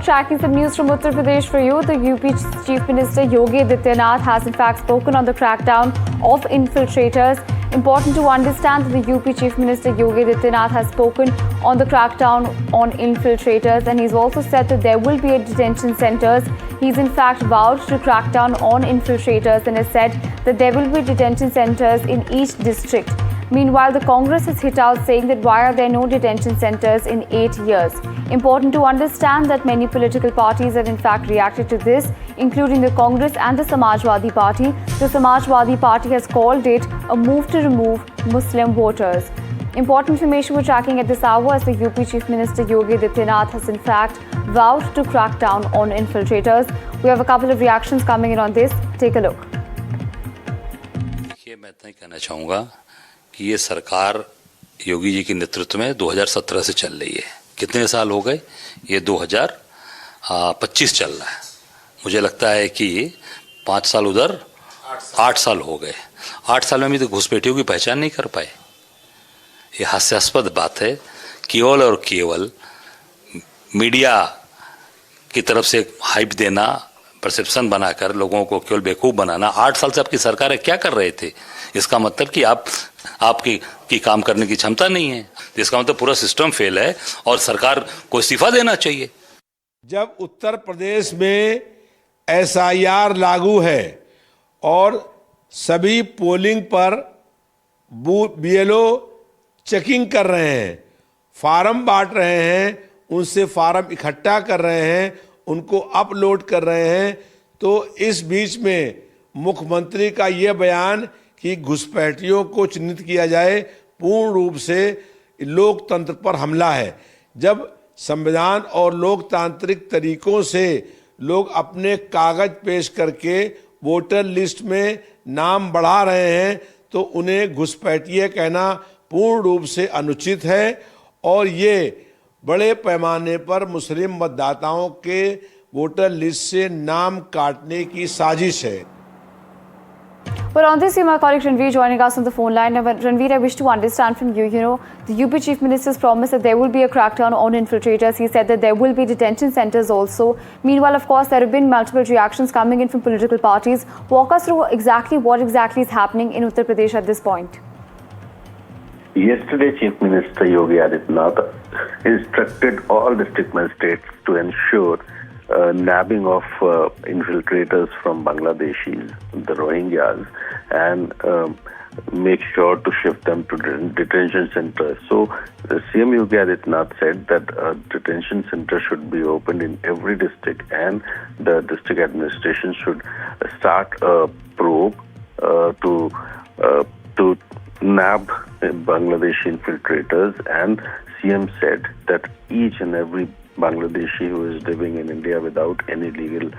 Tracking some news from Uttar Pradesh for you. The UP Chief Minister Yogi Adityanath has in fact spoken on the crackdown of infiltrators. Important to understand that the UP Chief Minister Yogi Adityanath has spoken on the crackdown on infiltrators, and he's also said that there will be detention centers. He's in fact vowed to crack down on infiltrators and has said that there will be detention centers in each district. Meanwhile, the Congress has hit out saying that why are there no detention centers in 8 years? Important to understand that many political parties have in fact reacted to this, including the Congress and the Samajwadi Party. The Samajwadi Party has called it a move to remove Muslim voters. Important information we're tracking at this hour as the UP Chief Minister Yogi Adityanath has in fact vowed to crack down on infiltrators. We have a couple of reactions coming in on this. Take a look. मैं इतना ही कहना चाहूँगा कि ये सरकार योगी जी के नेतृत्व में 2017 से चल रही है। कितने साल हो गए? ये 2025 चल रहा है। मुझे लगता है कि 5 साल उधर 8 साल हो गए। 8 साल में भी तो घुसपैठियों की पहचान नहीं कर पाए। ये हास्यास्पद बात है। केवल और केवल मीडिया की तरफ से हाइप देना, परसेप्शन बनाकर लोगों को केवल बेवकूफ बनाना। 8 साल से आपकी सरकारें क्या कर रहे थे? इसका मतलब कि आपकी काम करने की क्षमता नहीं है। इसका मतलब पूरा सिस्टम फेल है और सरकार को इस्तीफा देना चाहिए। जब उत्तर प्रदेश में SIR लागू है और सभी पोलिंग पर BLO चेकिंग कर रहे हैं, फार्म बांट रहे हैं, उनसे फार्म इकट्ठा कर रहे हैं, उनको अपलोड कर रहे हैं, तो इस बीच में मुख्यमंत्री का ये बयान कि घुसपैठियों को चिन्हित किया जाए पूर्ण रूप से लोकतंत्र पर हमला है। जब संविधान और लोकतांत्रिक तरीकों से लोग अपने कागज पेश करके वोटर लिस्ट में नाम बढ़ा रहे हैं तो उन्हें घुसपैठिए कहना पूर्ण रूप से अनुचित है और ये बड़े पैमाने पर मुस्लिम मतदाताओं के वोटर लिस्ट से नाम काटने की साजिश है। Well, on this, my colleague Ranveer joining us on the phone line. Now, Ranveer, I wish to understand from you, the UP Chief Minister's promised that there will be a crackdown on infiltrators. He said that there will be detention centers also. Meanwhile, of course, there have been multiple reactions coming in from political parties. Walk us through what exactly is happening in Uttar Pradesh at this point. Yesterday, Chief Minister Yogi Adityanath instructed all district magistrates to ensure nabbing of infiltrators from Bangladeshis, the Rohingyas, and make sure to shift them to detention centers. So, CM Yogi Adityanath said that a detention center should be opened in every district, and the district administration should start a probe to nab Bangladeshi infiltrators. And CM said that each and every Bangladeshi who is living in India without any legal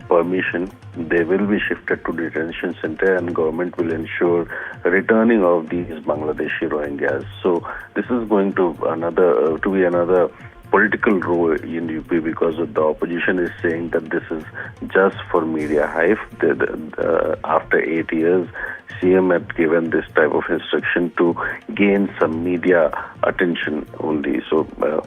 permission, they will be shifted to detention center, and government will ensure returning of these Bangladeshi Rohingyas. So this is going to be another political role in UP because the opposition is saying that this is just for media hype. After 8 years, CM had given this type of instruction to gain some media attention only. So,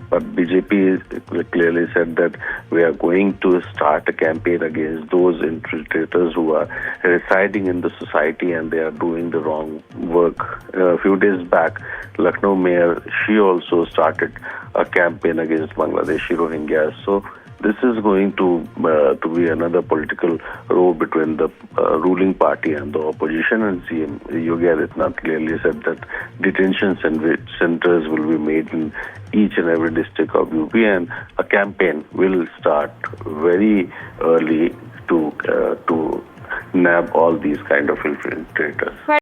but BJP clearly said that we are going to start a campaign against those infiltrators who are residing in the society and they are doing the wrong work. A few days back, Lucknow Mayor, she also started a campaign against Bangladeshi Rohingyas. So this is going to be another political row between the ruling party and the opposition, and CM Yogi Adityanath clearly said that detention centers will be made in each and every district of UP, and a campaign will start very early to nab all these kind of infiltrators.